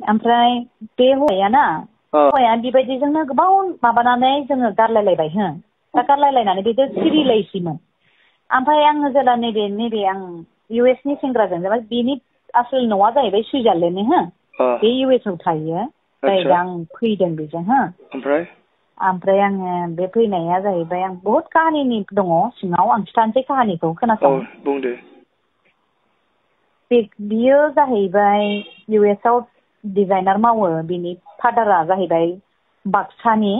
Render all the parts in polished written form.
ओमफ्राय बे हौवायाना हौवाया बेबायदिजोंनो गोबाव माबानानै जोङो गारलायलायबाय हो दा गारलायलायनानै बेजों सिरिलायसैमोन ओमफ्राय आङो जेला नैबे आं इउ एस नि सेंग्राजों जेनेबा बेनि आसोल न'आ जाहैबाय सुइजारलेण्डनि हो बे इउ एस आव थायो जाय दा आं फैदों बेजों हो ओमफ्राय आङो बे फैनाया जाहैबाय आं बहुत काहानिनि दङ सिङाव आं खिथानोसै काहानिखौ खोनासं बुंदो बियो जाहैबाय इउ एस आव डिजाइनार मावो बिनि फादारा जाहैबाय बाक्सानि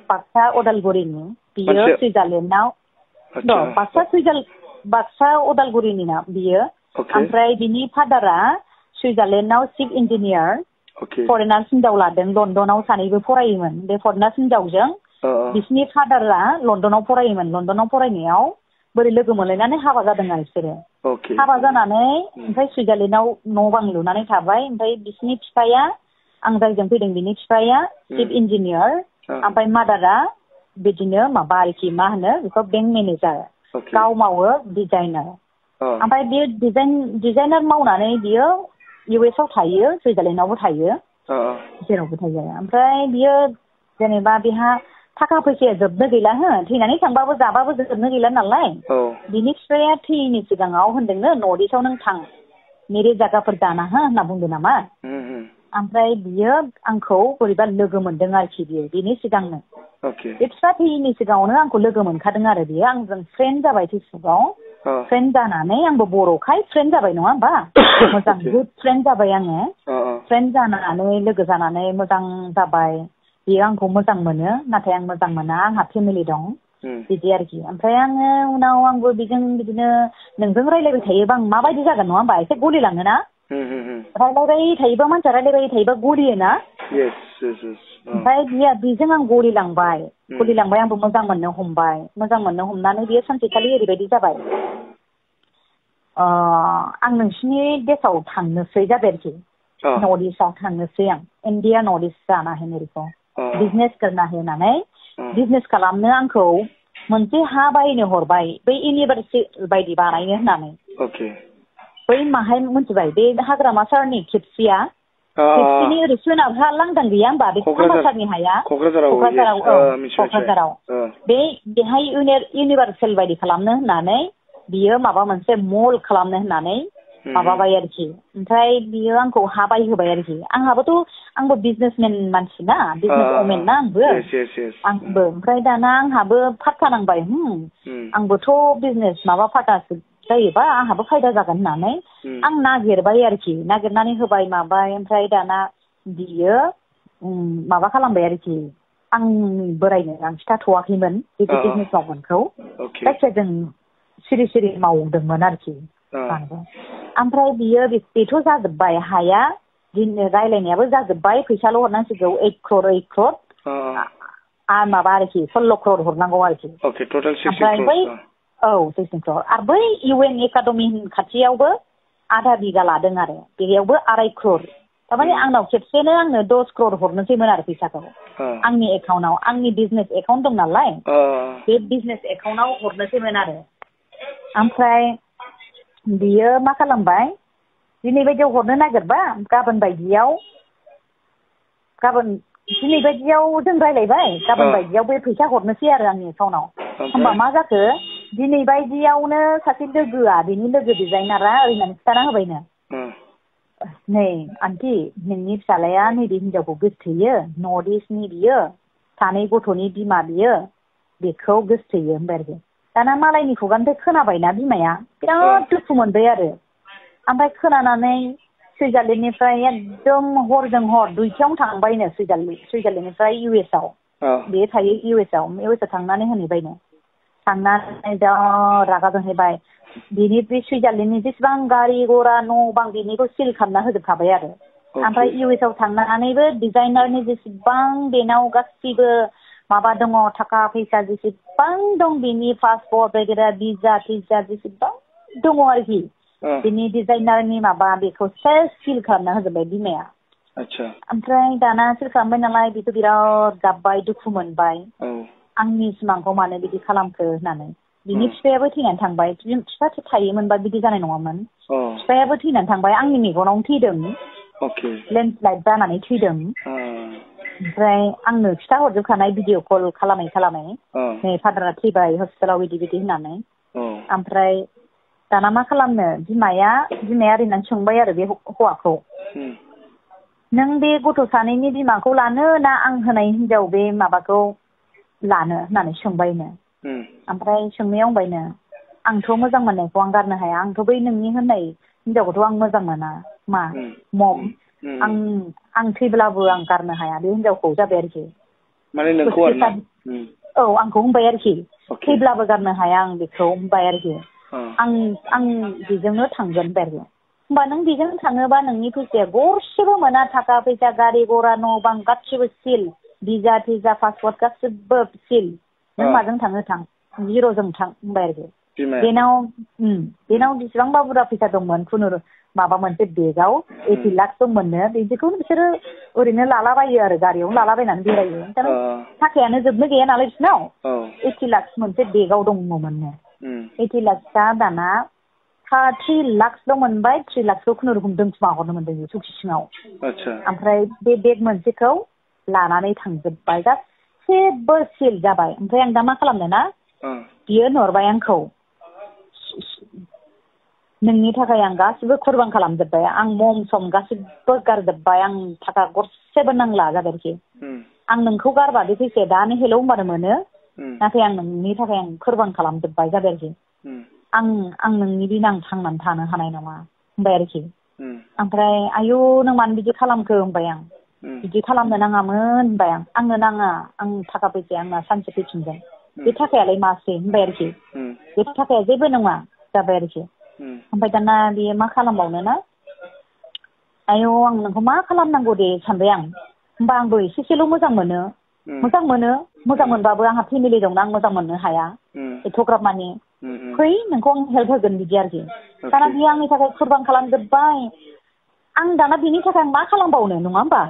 बाक्सा उदालगुरिनि बियो सुइजारलेण्डआव बाक्सा उदालगुरिनि ना बियो ओमफ्राय बिनि फादारा सुइजारलेण्डआव चिफ इन्जिनियार फरेनार्स हिनजाव लादों लण्डनाव सानैबो फरायोमोन बे फरेनार्स हिनजावजों बिसिनि फादारा लण्डनाव फरायोमोन लण्डनाव फरायनायाव बोरै लोगो मोनलायनानै हाबा जादों आरो बिसोरो हाबा जानानै ओमफ्राय सुइजारलेण्डआव न' बां लुनानै थाबाय ओमफ्राय बिसिनि बिफाया आं जायजों फैदों बिनि बिफाया चिफ इन्जिनियार ओमफ्राय मादारा बिदिनो माबा आरोखि मा होनो बेखौ बेंक मेनेजार गाव मावो डिजाइनार ओमफ्राय बियो डिजाइनार मावनानै बियो इउ एस आव थायो सुइजारलेण्डआवबो थायो जेरावबो थायो ओमफ्राय बियो जेनेबा बेहा थाखा फैसाया जोबनो गैला हो थैनानै थांबाबो जाबाबो जोबनो गैला नालाय बिनि बिफाया थैयैनि सिगाङाव होनदोंनो नर्थ इस्टआव नों थां मेरे जायगाफोर दाना हो होनना बुंदों नामा ओमफ्राय बियो आंखौ बोरैबा लोगो मोनदों आरोखि बियो बिनि सिगांनो बे बिफा थैयैनि सिगाङावनो आंखौ लोगो मोनखादों आरो बियो आंजों फ्रेन्ड जाबाय फेसबुकआव फ्रेन्ड जानानै आंबो बर'खाय फ्रेन्ड जाबाय नङा होमबा मोजां गुड फ्रेन्ड जाबाय आङो फ्रेन्ड जानानै लोगो जानानै मोजां जाबाय बियो आंखौ मोजां मोनो नाथाय आं मोजां मोना आंहा फेमिलि दं बिदि आरोखि ओमफ्राय आङो उनाव आंबो बेजों बिदिनो नोंजों रायलायबाय थायोबा आं माबायदि जागोन नङा होमबा एसे गलिलाङोना रायलायबाय थायोबा मानसिया रायलायबाय थायोबा गलियोना ओमफ्राय बेजों आं गलिलांबाय आंबो मोजां मोननो हमनानै बियो सानसेखालि ओरैबायदि जाबाय आं नोंसिनि देशआव थांनोसै जाबाय आरोखि नर्थ इस्टआव थांनोसै आं इण्डिया नर्थ इस्ट जाना है मेरेखौ बिजनेस करना है होननानै बिजनेस खालामनो आंखौ मोनसे हा बायनो हरबाय बै इउनिभार्सिटि बायदि बानायनो होननानै बै माहाय मिथिबाय बे हाग्रामा सारनि खेबसेनि ओरै सोनाबहा लांदां गैया होमबा बे खामारसारनि हाया क'क्राझाराव बेहाय इउनिभार्सेल बायदि खालामनो होननानै बियो माबा मोनसे मल खालामनो होननानै माबाबाय आरोखि ओमफ्राय बियो आंखौ हा बायहोबाय आरोखि आंबो बिजनेसमेन मानसि ना बिजनेस वमेन ना आंबो ओमफ्राय दाना आंहाबो फात्ता नांबाय आंबोथ' बिजनेस माबा फात्तासो जायोबा आंहाबो फायदा जागोन होननानै आं नागिरबाय आरोखि नागिरनानै होबाय माबाय ओमफ्राय दाना बियो माबा खालामबाय आरोखि आंनि बोरायनो आं खिथाथ'वाखैमोन बिदि बिजनेस मावगोनखौ जायखिया जों सिरि मावदोंमोन आरोखि ओमफ्राय बेथ' जाजोब्बाय हाया रायलायनायाबो जाजोब्बाय फैसाल' हरनांसिगौ 8 क्रर माबा आरोखि 16 क्रर हरनांगौ आरोखि ओमफ्राय बै 16 क्रर आरो बै इउ एन एकाडेमि खाथियावबो आधा बिगा लादों आरो बेयावबो 2.5 क्रर थारमाने आंनाव खेबसेनो आंनो 10 क्रर हरनोसैमोन आरो फैसाखौ आंनि एकाउन्टाव आंनि बिजनेस एकाउन्ट दं नालाय बे बिजनेस एकाउन्टाव हरनोसैमोन आरो ओमफ्राय बियो मा खालामबाय दिनै बायदियाव हरनो नागिरबा दिनै बायदियाव जों रायलायबाय गाबोन बायदियाव बे फैसा हरनोसै आरो आंनि एकाउन्टाव होमबा मा जाखो दिनै बायदियावनो सासे लोगोआ बेनि लोगो डिजाइनारा ओरैनानै खिथाना होबायनो नै आन्टि नोंनि फिसालाया नैबे हिनजावखौ गोसथोयो नर्थ इस्टनि बियो 2 गथ'नि बिमा बियो बेखौ गोसथोयो होनबाय आरोखि दाना मालायनि खुगानिफ्राय खोनाबायना बिमाया बिराद दुखु मोनबाय आरो ओमफ्राय खोनानानै सुइजारलेण्डनिफ्राय एकदम हरजों हर 2थायावनो थांबायनो सुइजारलेण्डनिफ्राय इउ एस आव बे थायो इउ एस आव थांनानै होनहैबायनो थांनानै दा रागा जोंहैबाय बिनि बे सुइजारलेण्डनि जेसेबां गारि घरा न' बां बिनिखौ सिल खालामना होजोबखाबाय आरो ओमफ्राय इउ एस आव थांनानैबो डिजाइनारनि जेसेबां बेनाव गासिबो माबा दङ थाखा फैसा जेसेबां दं बिनि पासपर्ट वगैरह भिजा जेसेबां दङ आरोखि बिनि डिजाइनारनि माबा बेखौ सेस सिल खालामना होजोबबाय बिमाया ओमफ्राय दाना सिल खालामबाय नालाय बेखौ बिराद गाबबाय दुखु मोनबाय आंनि सिमांखौ मानो बिदि खालामखो होननानै बिनि बिफायाबो थैनानै थांबाय बिफा थायोमोनबा बिदि जानाय नङामोन बिफायाबो थैनानै थांबाय आंनि मेगनावनो थैदों लेन्डस्लाइड जानानै थैदों ओमफ्राय आंनो खिथाहरजोबखानाय भिडिअ कल खालामै नै फादारा थैबाय हस्पिटालाव बिदि होननानै ओमफ्राय दाना मा खालामनो बिमाया ओरैनानै सोंबाय आरो बे हौवाखौ नों बे गथ' सानैनि बिमाखौ लानो ना आं होनाय हिनजाव बे माबाखौ लानो होननानै सोंबायनो ओमफ्राय सोंनायाव बुंबायनो आंथ' मोजां मोननायखौ आं गारनो हाया आंथ' बै नोंनि होननाय हिनजावखौथ' आं मोजां मोना मा मम आं थैब्लाबो आं गारनो हाया बे हिनजावखौ जाबाय आरोखि माने नोंखौ आरोना औ आंखौ होनबाय आरोखि थैब्लाबो गारनो हाया आं बेखौ होनबाय आरोखि आं बेजोंनो थांगोन होनबाय आरोखि होमबा नों बेजों थाङोबा नोंनि फैसाया गरसेबो मोना थाखा फैसा गारि घरा न' बां गासिबो सिल भिजा थिजा पासपर्ट गासिबो सिल नों माजों थाङो थां जिर'जों थां होनबाय आरोखि बेनाव बेसेबांबा बुरजा फैसा दंमोन माबा मोनसे बेगाव 80 लाख दंमोननो बिदिखौनो बिसोरो ओरैनो लालाबायो आरो गारियावनो लालाबायनानै बेरायो थाखायानो जोबनो गैया नालाय बिसोरनाव 80 लाख मोनसे बेगाव दङमोननो 80 लाखआ दाना 3 लाखल' मोनबाय 3 लाखखौ खुनुरुखुम दोनखुमा हरनो मोनदों सौखि सिङाव ओमफ्राय बे बेग मोनसेखौ लानानै थांजोब्बाय गासैबो सिल जाबाय ओमफ्राय आं दा मा खालामनो ना बियो नुरबाय आंखौ नोंनि थाखाय आं गासिबो कुरबान खालामजोब्बाय आं मम सम गासिबो गारजोब्बाय आं थाखा गरसेबो नांला जाबाय आरोखि आं नोंखौ गारबा बे फैसाया दानो हेलौ होनबानो मोनो नाथाय आं नोंनि थाखाय आं कुरबान खालामजोब्बाय जाबाय आरोखि आं नोंनि दिन आं थांनानै थानो हानाय नङा होनबाय आरोखि ओमफ्राय आयौ नों मानो बिदि खालामखो होनबाय आं बिदि खालामनो नाङामोन होनबाय आंनो नाङा आं थाखा फैसाया आंना सानसे फैफिनगोन बे थाखायालाय मासै होनबाय आरोखि बे थाखाया जेबो नङा जाबाय आरोखि ओमफ्राय दाना बेयो मा खालामबावनो ना आयौ आं नोंखौ मा खालामनांगौ दे सानबाय आं होमबा आंबो एसेल' मोजां मोनबाबो आंहा फेमिलि दंना आं मोजां मोननो हाया एथ'ग्राब माने फै नोंखौ आं हेल्प होगोन बिदि आरोखि दाना बियो आंनि थाखाय कुरबान खालामजोब्बाय आं दाना बिनि थाखाय मा खालामबावनो नङा होमबा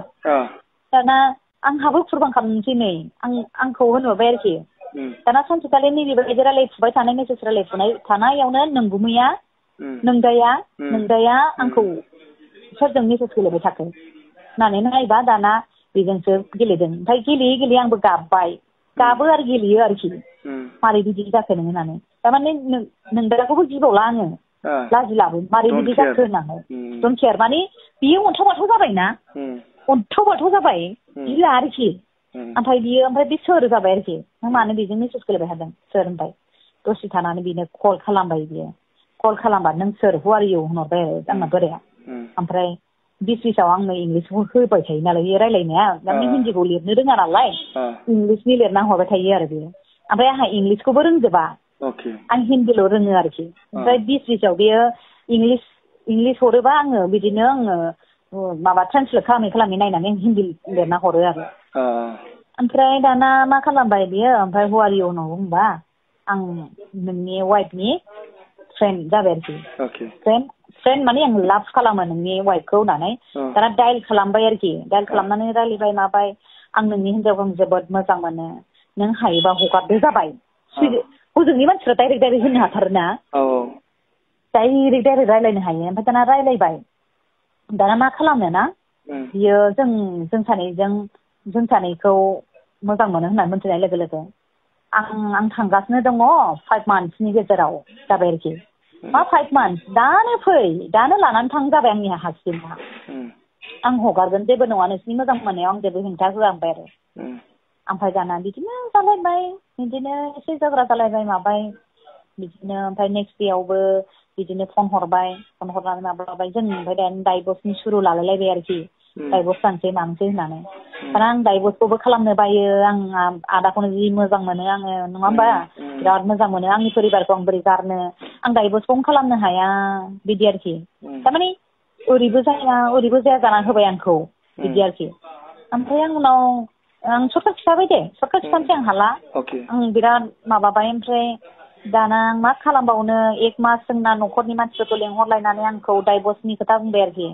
दाना आंहाबो कुरबान खालामनोसै नै आंखौ होनहरबाय आरोखि दाना सानसेखालि नैबेबायदि रायलायफुबाय थानाय मेसेज रायलायफुनाय थानायावनो नोंगुमैया नोंदाया आंखौ सोरजों मेसेज गेलेबाय थाखो होननानै नायबा दाना बेजोंसो गेलेदों ओमफ्राय गेलेयै आंबो गाबो आरो गेलेयो आरोखि मारै बिदि जाखो नों होननानै थारमाने नोंदाखौबो गिबावला आङो लाजिलाबो मारै बिदि जाखो होननानै डन्ट केयार माने बियो अन्थाव बाथाव जाबायना अन्थाव बाथाव जाबाय गिला आरोखि ओमफ्राय बे सोर जाबाय आरोखि नों मानो बेजों मेसेज गेलेबाय थादों सोर होनबाय दसे थानानै बेनो कल खालामबाय बियो कल खालामबा नों सोर हु आर इउ होनहरबाय आरो आंना बोराया ओमफ्राय बिचआव आंनो इंलिसखौ होबाय थायो नालाय बे रायलायनाया माने हिन्दीखौ लिरनो रोङा नालाय इंलिसनि लिरना हरबाय थायो आरो बेयो ओमफ्राय आंहा इंलिसखौबो रोंजोबा आं हिन्दील' रोङो आरोखि ओमफ्राय बिचआव बेयो इंलिस हरोबा आङो बिदिनो माबा ट्रान्सलेट खालामै नायनानै आं हिन्दी लिरना हरो आरो ओमफ्राय दाना मा खालामबाय बियो ओमफ्राय हु आर इउ होनना बुंबा आं नोंनि वाइफनि फ्रेन्ड जाबाय आरोखि फ्रेन्ड माने आं लाभ खालामो नोंनि वाइफखौ होननानै दाना डाइल खालामबाय आरोखि डाइल खालामनानै रायलायबाय माबाय आं नोंनि हिनजावखौ जोबोद मोजां मोनो नों हायोबा हगारदो जाबाय हजोंनि मानसिफ्रा डाइरेक्ट होनो हाथारोना डाइरेक्ट रायलायनो हायो ओमफ्राय दाना रायलायबाय दाना मा खालामनो ना बियो जों सानैखौ मोजां मोनो होननानै मोनथिनाय लोगो लोगो आं थांगासिनो दङ 5 मान्थसनि गेजेराव जाबाय आरोखि मा 5 मान्थस दानो फै दानो लानानै थां जाबाय आंनि हासबेन्डआ आं हगारगोन जेबो नङा नोंसिनि मोजां मोननायाव आं जेबो हेंथा होआ होनबाय आरो ओमफ्राय दाना बिदिनो जालायबाय बिदिनो एसे झगड़ा जालायबाय माबाय बिदिनो ओमफ्राय नेक्स्ट देयावबो बिदिनो फन हरनानै माबाबाय जों ओमफ्राय दानो डाइभर्सनि सुरु लालायलायबाय आरोखि डाइभर्स जानोसै मानोसै होननानै दाना आं डाइभर्सखौबो खालामनो बायो आं आदाखौनो जि मोजां मोनो आङो नङा होमबा बिराद मोजां मोनो आंनि परिबारखौ आं बोरै गारनो आं डाइभर्सखौनो खालामनो हाया बिदि आरोखि थारमाने ओरैबो जाया जाना होबाय आंखौ बिदि आरोखि ओमफ्राय आं उनाव आं सर्टकाट खिथानोसै आं हाला आं बिराद माबाबाय ओमफ्राय दाना आं मा खालामबावनो 1 मास जोंना न'खरनि मानसिफोरखौ लेंहरलायनानै आंखौ डाइभर्सनि खोथा बुंबाय आरोखि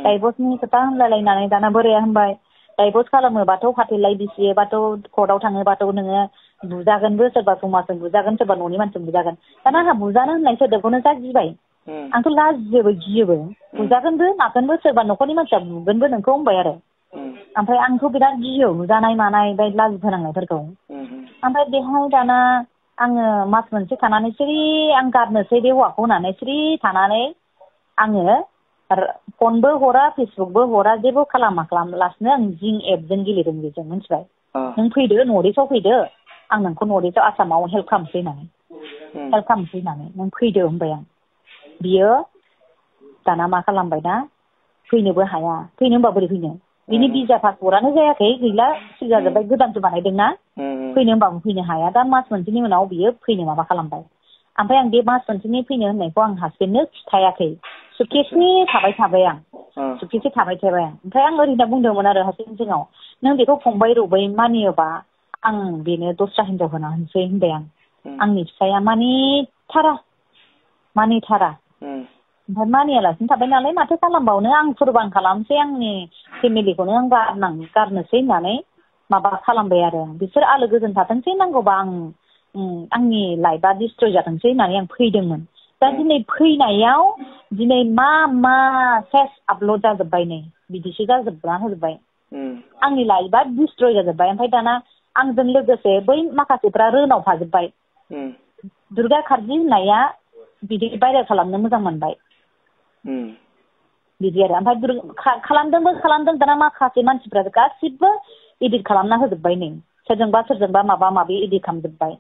डाइभर्सनि खोथा होनलायलायनानै दाना बोराया होनबाय डाइभर्स खालामोबाथ' फाथैलाइ बिसियोबाथ' कर्टआव थाङोबाथ' नोङो बुजागोनबो सोरबा समाजजों बुजागोन सोरबा न'नि मानसिजों बुजागोन दाना आंहा बुजानो होननाय सोदोबखौनो जा गिबाय आंथ' लाजियोबो गियोबो बुजागोनबो मागोनबो सोरबा न'खरनि मानसिया बुगोनबो नोंखौ होनबाय आरो ओमफ्राय आंथ' बिराद गियो बुजानाय मानाय बे लाजि फोनांनायफोरखौ ओमफ्राय बेहाय दाना आङो मास मोनसे थानानै सिरि आं गारनोसै बे हौवाखौ होननानै सिरि थानानै आङो फनबो हरा फेसबुकबो हरा जेबो खालामालासिनो आं जिं एपजों गेलेदों बेजों मिथिबाय नों फैदो नर्थ इस्टआव फैदो आं नोंखौ नर्थ इस्टआव आसामाव हेल्प खालामसै होननानै नों फैदो होनबाय आं बियो दाना मा खालामबाय दा फैनोबो हाया फैनो होनबा बोरै फैनो बिनि भिजा पासपर्टआनो जायाखै गैला सिल जाजोब्बाय गोदानसो बानायदोंना फैनो होनबाबो फैनो हाया दा मास मोनसेनि उनाव बियो फैनो माबा खालामबाय ओमफ्राय आं बे मास मोनसेनि फैनो होननायखौ आं हासबेन्डनो खिथायाखै सुटकेसनि थाबाय आं सुटकेसनि थाबाय आं ओमफ्राय आं ओरैनो बुंदोंमोन आरो हासबेन्ड सिगाङाव नों बेखौ फंबाय रबै मानियोबा आं बेनो दस्रा हिनजाव होना होनसै होनबाय आं आंनि फिसाया मानिथारा ओमफ्राय मानियालासिनो थाबाय नालाय माथो खालामबावनो आं कुरबान खालामसै आंनि फेमिलिखौनो आं गारनोसै होननानै माबा खालामबाय आरो बिसोर आलो गोजोन थाथोंसै नांगौबा आंनि लाइफआ डिस्ट्रय जाथोंसै होननानै आं फैदोंमोन दा दिनै फैनायाव दिनै मा सेस आपल'ड जाजोब्बाय नै बिदिसो जाजोबना होजोब्बाय आंनि लाइफआ डिस्ट्रय जाजोब्बाय ओमफ्राय दाना आंजों लोगोसे बै माखासेफ्रा रोनाव थाजोब्बाय दुर्गा कार्जि होननाया बिदि भाइरेल खालामनो मोजां मोनबाय बिदि आरो ओमफ्राय खालामदों दाना माखासे मानसिफ्रा गासिबो इदिट खालामना होजोब्बाय नै सोरजोंबा माबा माबि इदिट खालामजोब्बाय